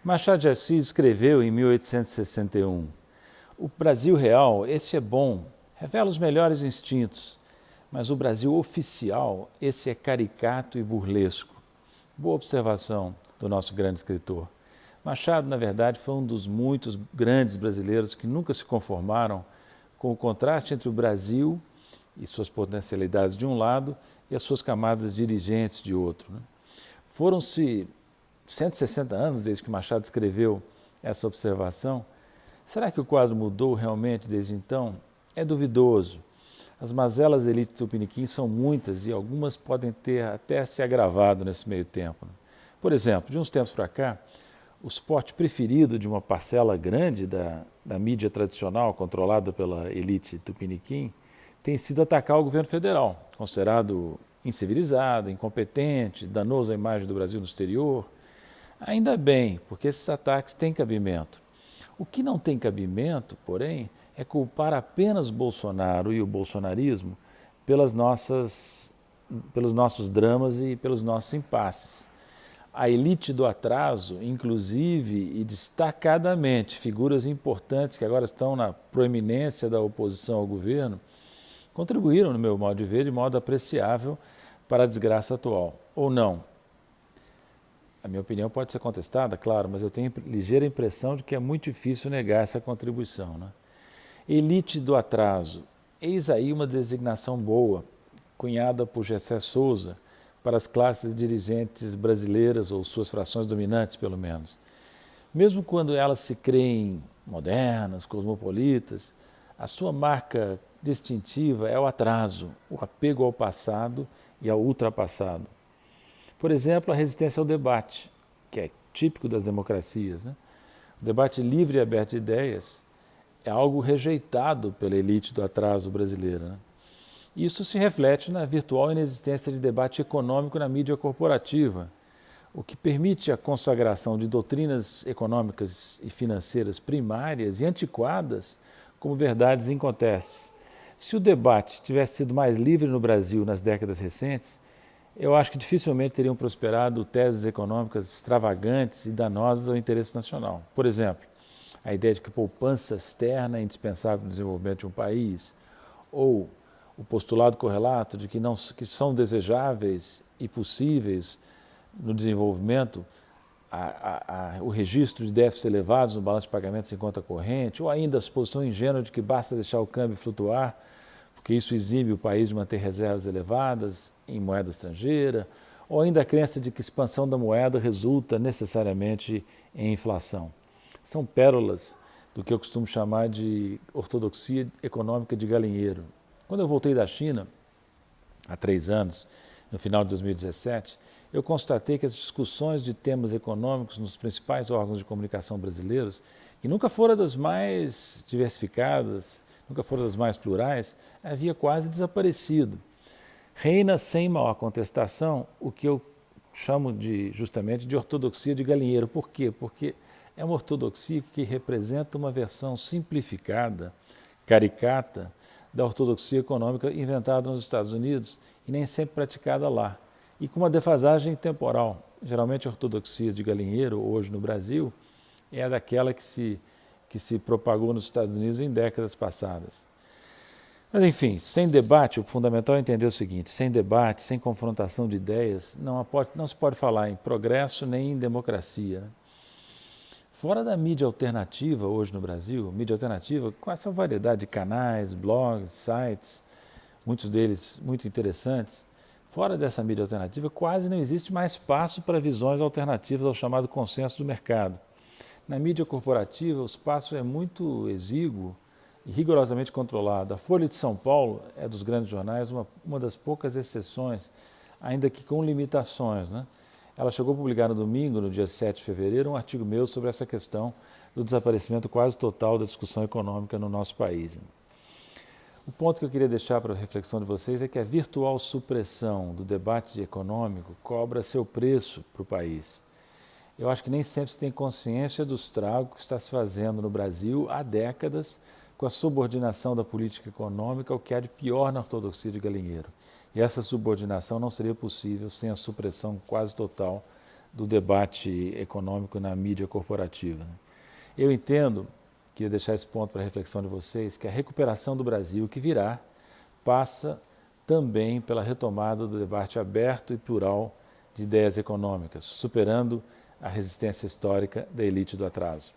Machado de Assis escreveu em 1861: "O Brasil real, esse é bom, revela os melhores instintos, mas o Brasil oficial, esse é caricato e burlesco." Boa observação do nosso grande escritor. Machado, na verdade, foi um dos muitos grandes brasileiros que nunca se conformaram com o contraste entre o Brasil e suas potencialidades de um lado e as suas camadas dirigentes de outro. Foram-se 160 anos desde que Machado escreveu essa observação. Será que o quadro mudou realmente desde então? É duvidoso. As mazelas da elite tupiniquim são muitas e algumas podem ter até se agravado nesse meio tempo. Por exemplo, de uns tempos para cá, o esporte preferido de uma parcela grande da mídia tradicional controlada pela elite tupiniquim tem sido atacar o governo federal, considerado incivilizado, incompetente, danoso à imagem do Brasil no exterior. Ainda bem, porque esses ataques têm cabimento. O que não tem cabimento, porém, é culpar apenas Bolsonaro e o bolsonarismo pelos nossos dramas e pelos nossos impasses. A elite do atraso, inclusive e destacadamente, figuras importantes que agora estão na proeminência da oposição ao governo, contribuíram, no meu modo de ver, de modo apreciável para a desgraça atual. Ou não? A minha opinião pode ser contestada, claro, mas eu tenho ligeira impressão de que é muito difícil negar essa contribuição. Elite do atraso. Eis aí uma designação boa, cunhada por Gessé Souza, para as classes dirigentes brasileiras, ou suas frações dominantes, pelo menos. Mesmo quando elas se creem modernas, cosmopolitas, a sua marca distintiva é o atraso, o apego ao passado e ao ultrapassado. Por exemplo, a resistência ao debate, que é típico das democracias. O debate livre e aberto de ideias é algo rejeitado pela elite do atraso brasileira. Isso se reflete na virtual inexistência de debate econômico na mídia corporativa, o que permite a consagração de doutrinas econômicas e financeiras primárias e antiquadas como verdades incontestes. Se o debate tivesse sido mais livre no Brasil nas décadas recentes, eu acho que dificilmente teriam prosperado teses econômicas extravagantes e danosas ao interesse nacional. Por exemplo, a ideia de que poupança externa é indispensável no desenvolvimento de um país, ou o postulado correlato de que são desejáveis e possíveis no desenvolvimento o registro de déficits elevados no balanço de pagamentos em conta corrente, ou ainda a suposição ingênua de que basta deixar o câmbio flutuar, porque isso exibe o país de manter reservas elevadas em moeda estrangeira, ou ainda a crença de que a expansão da moeda resulta necessariamente em inflação. São pérolas do que eu costumo chamar de ortodoxia econômica de galinheiro. Quando eu voltei da China, há 3 anos, no final de 2017, eu constatei que as discussões de temas econômicos nos principais órgãos de comunicação brasileiros, que nunca foram das mais diversificadas, nunca foram das mais plurais, havia quase desaparecido. Reina sem maior contestação o que eu chamo justamente de ortodoxia de galinheiro. Por quê? Porque é uma ortodoxia que representa uma versão simplificada, caricata, da ortodoxia econômica inventada nos Estados Unidos e nem sempre praticada lá. E com uma defasagem temporal. Geralmente a ortodoxia de galinheiro, hoje no Brasil, é daquela que se propagou nos Estados Unidos em décadas passadas. Mas enfim, sem debate, o fundamental é entender o seguinte: sem debate, sem confrontação de ideias, não se pode falar em progresso nem em democracia. Fora da mídia alternativa hoje no Brasil, mídia alternativa com essa variedade de canais, blogs, sites, muitos deles muito interessantes, fora dessa mídia alternativa quase não existe mais espaço para visões alternativas ao chamado consenso do mercado. Na mídia corporativa o espaço é muito exíguo e rigorosamente controlado. A Folha de São Paulo é dos grandes jornais uma das poucas exceções, ainda que com limitações, Ela chegou a publicar no domingo, no dia 7 de fevereiro, um artigo meu sobre essa questão do desaparecimento quase total da discussão econômica no nosso país. O ponto que eu queria deixar para a reflexão de vocês é que a virtual supressão do debate econômico cobra seu preço para o país. Eu acho que nem sempre se tem consciência do estrago que está se fazendo no Brasil há décadas com a subordinação da política econômica ao que há de pior na ortodoxia de galinheiro. E essa subordinação não seria possível sem a supressão quase total do debate econômico na mídia corporativa. Eu entendo, queria deixar esse ponto para a reflexão de vocês, que a recuperação do Brasil que virá passa também pela retomada do debate aberto e plural de ideias econômicas, superando a resistência histórica da elite do atraso.